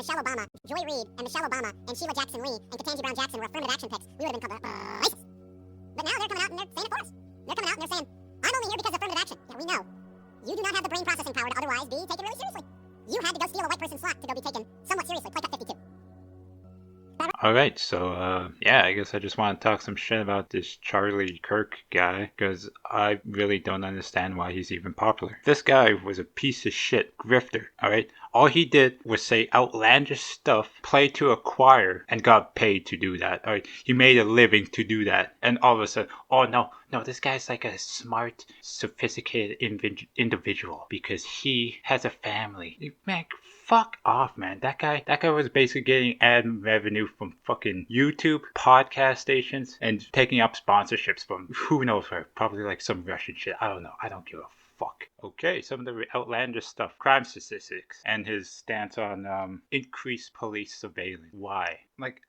Michelle Obama, Joy Reid, and Michelle Obama, and Sheila Jackson Lee, and Ketanji Brown Jackson were affirmative action picks, we would have been called racist. But now they're coming out and they're saying it for us. They're coming out and they're saying, I'm only here because of affirmative action. Yeah, we know. You do not have the brain processing power to otherwise be taken really seriously. You had to go steal a white person's slot to go be taken somewhat seriously. Play cut 52. Alright, so, yeah, I guess I just want to talk some shit about this Charlie Kirk guy, because I really don't understand why he's even popular. This guy was a piece of shit grifter, alright? All he did was say outlandish stuff, play to a choir, and got paid to do that, alright? He made a living to do that, and all of a sudden, oh no, this guy's like a smart, sophisticated individual, because he has a family. Man, fuck off, man. That guy was basically getting ad revenue from fucking YouTube, podcast stations, and taking up sponsorships from who knows where. Probably like some Russian shit. I don't know. I don't give a fuck. Okay, some of the outlandish stuff. Crime statistics. And his stance on increased police surveillance. Why? Like,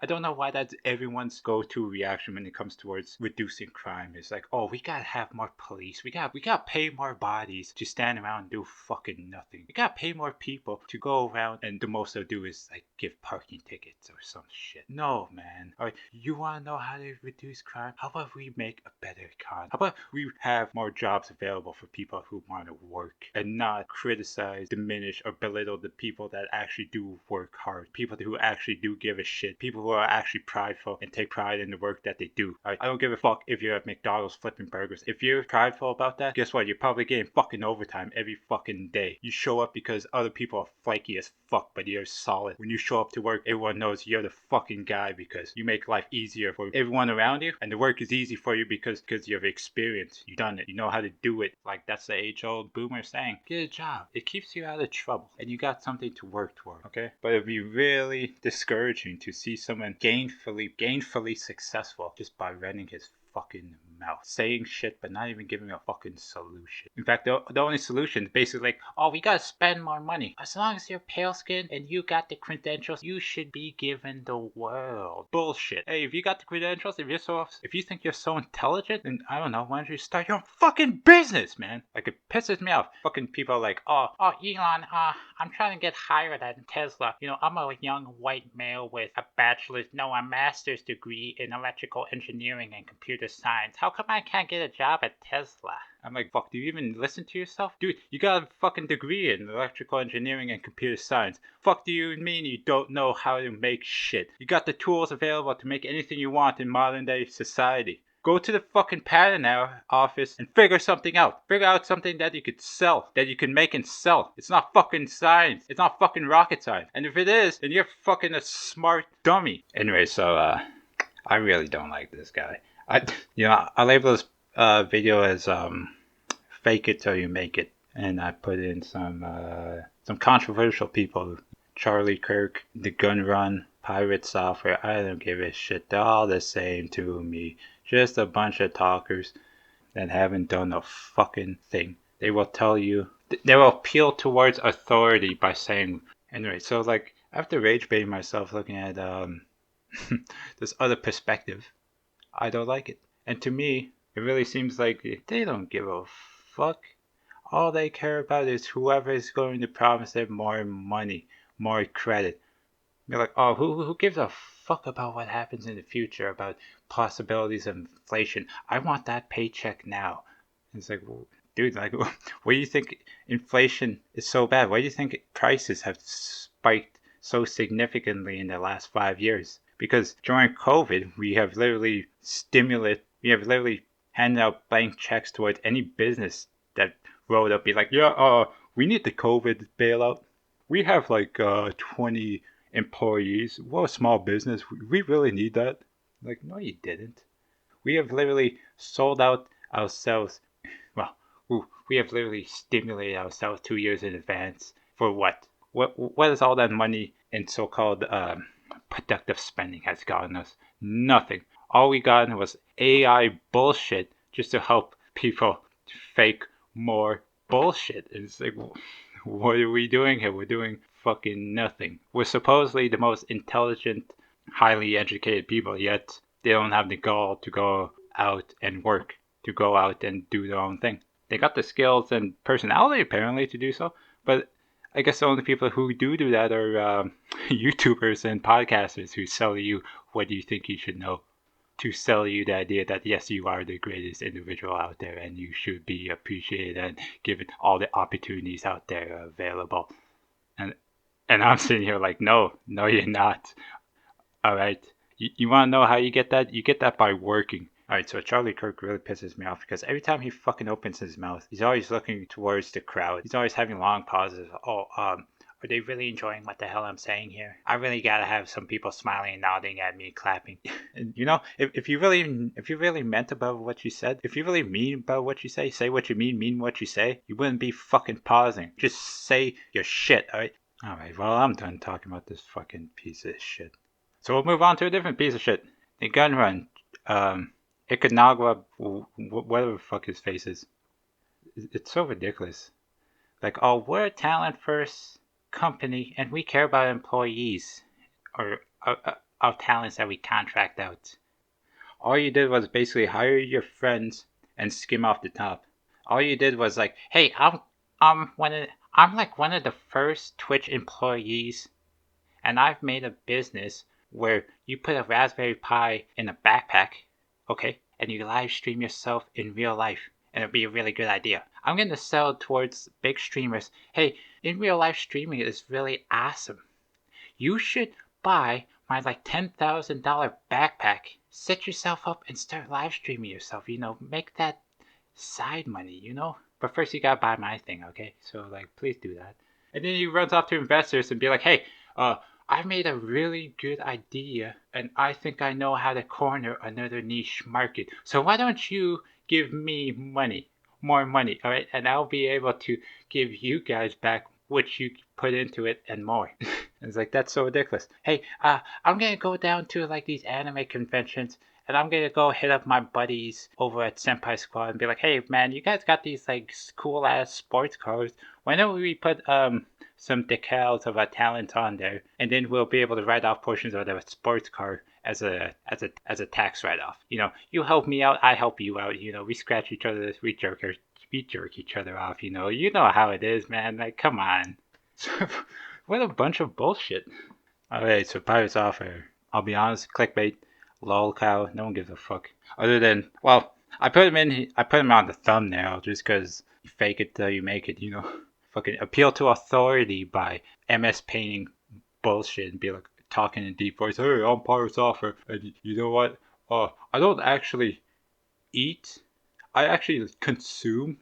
I don't know why that's everyone's go-to reaction when it comes towards reducing crime. It's like, oh, we gotta have more police. We gotta pay more bodies to stand around and do fucking nothing. We gotta pay more people to go around, and the most they'll do is like give parking tickets or some shit. No, man. Alright, you wanna know how to reduce crime? How about we make a better economy? How about we have more jobs available for people who want to work and not criticize, diminish, or belittle the people that actually do work hard. People who actually do give a shit. People who are actually prideful and take pride in the work that they do. I don't give a fuck if you're at McDonald's flipping burgers. If you're prideful about that, guess what? You're probably getting fucking overtime every fucking day. You show up because other people are flaky as fuck, but you're solid. When you show up to work, everyone knows you're the fucking guy because you make life easier for everyone around you, and the work is easy for you because you have experience. You've done it. You know how to do it. Like, that's the age-old boomer saying. Get a job. It keeps you out of trouble, and you got something to work toward, okay? But it'd be really discouraging to see someone gainfully successful just by running his fucking mouth, saying shit but not even giving a fucking solution. In fact, the only solution is basically like, oh, we gotta spend more money. As long as you're pale skinned and you got the credentials, you should be given the world. Bullshit. Hey, if you got the credentials, if you think you're so intelligent, then I don't know, why don't you start your own fucking business, man? Like, it pisses me off. Fucking people are like, oh Elon, I'm trying to get hired at Tesla. You know, I'm a young white male with a master's degree in electrical engineering and computer science. How come I can't get a job at Tesla? I'm like, fuck, do you even listen to yourself? Dude, you got a fucking degree in electrical engineering and computer science. Fuck do you mean you don't know how to make shit? You got the tools available to make anything you want in modern day society. Go to the fucking patent office and figure something out. Figure out something that you could sell, that you can make and sell. It's not fucking science. It's not fucking rocket science. And if it is, then you're fucking a smart dummy. Anyway, so, I really don't like this guy. I label this video as fake it till you make it, and I put in some controversial people: Charlie Kirk, the Gun Run, Pirate Software. I don't give a shit. They're all the same to me. Just a bunch of talkers that haven't done a fucking thing. They will tell you. They will appeal towards authority by saying. Anyway, so like after rage baiting myself looking at this other perspective, I don't like it. And to me, it really seems like they don't give a fuck. All they care about is whoever is going to promise them more money, more credit. You're like, oh, who gives a fuck about what happens in the future, about possibilities of inflation? I want that paycheck now. It's like, well, dude, like, why do you think inflation is so bad? Why do you think prices have spiked so significantly in the last 5 years? Because during COVID, we have literally handed out blank checks towards any business that rolled up, be like, yeah, we need the COVID bailout. We have like 20 employees. We're a small business. We really need that. Like, no, you didn't. We have literally sold out ourselves. Well, we have literally stimulated ourselves 2 years in advance for what? What is all that money in so-called productive spending has gotten us? Nothing. All we got was AI bullshit just to help people fake more bullshit. It's like, what are we doing here? We're doing fucking nothing. We're supposedly the most intelligent, highly educated people, yet they don't have the gall to go out and work, to go out and do their own thing. They got the skills and personality apparently to do so, but I guess the only people who do that are YouTubers and podcasters who sell you what you think you should know. To sell you the idea that yes, you are the greatest individual out there and you should be appreciated and given all the opportunities out there available. And I'm sitting here like, no, you're not. All right. You want to know how you get that? You get that by working. All right, so Charlie Kirk really pisses me off because every time he fucking opens his mouth, he's always looking towards the crowd. He's always having long pauses. Are they really enjoying what the hell I'm saying here? I really gotta have some people smiling and nodding at me, clapping. And you know, if you really meant about what you said, if you really mean about what you say what you mean what you say, you wouldn't be fucking pausing. Just say your shit, all right? All right, well, I'm done talking about this fucking piece of shit. So we'll move on to a different piece of shit. The gun run. Ikanagwa, whatever the fuck his face is. It's so ridiculous. Like, oh, we're a talent first company and we care about employees or our talents that we contract out. All you did was basically hire your friends and skim off the top. All you did was like, hey, I'm like one of the first Twitch employees, and I've made a business where you put a Raspberry Pi in a backpack, okay, and you live stream yourself in real life, and it'd be a really good idea. I'm going to sell towards big streamers. Hey, in real life streaming is really awesome. You should buy my like $10,000 backpack, set yourself up and start live streaming yourself, make that side money. But first you gotta buy my thing, okay? So like, please do that. And then he runs off to investors and be like, hey, I made a really good idea and I think I know how to corner another niche market. So why don't you give me money, more money, all right? And I'll be able to give you guys back what you put into it and more. It's like, that's so ridiculous. Hey, I'm gonna go down to like these anime conventions and I'm gonna go hit up my buddies over at Senpai Squad and be like, hey man, you guys got these like cool ass sports cars. Why don't we put some decals of our talent on there, and then we'll be able to write off portions of the sports car as a tax write off. You help me out, I help you out. We scratch each other, we jerk each other off. You know how it is, man. Like, come on. What a bunch of bullshit. Alright, so Pirates Offer. I'll be honest, clickbait, lol cow, no one gives a fuck. Other than, well, I put him on the thumbnail just because you fake it till you make it, Fucking appeal to authority by MS painting bullshit and be like talking in deep voice. Hey, I'm Pirates Offer, and you know what? I don't actually eat. I actually consume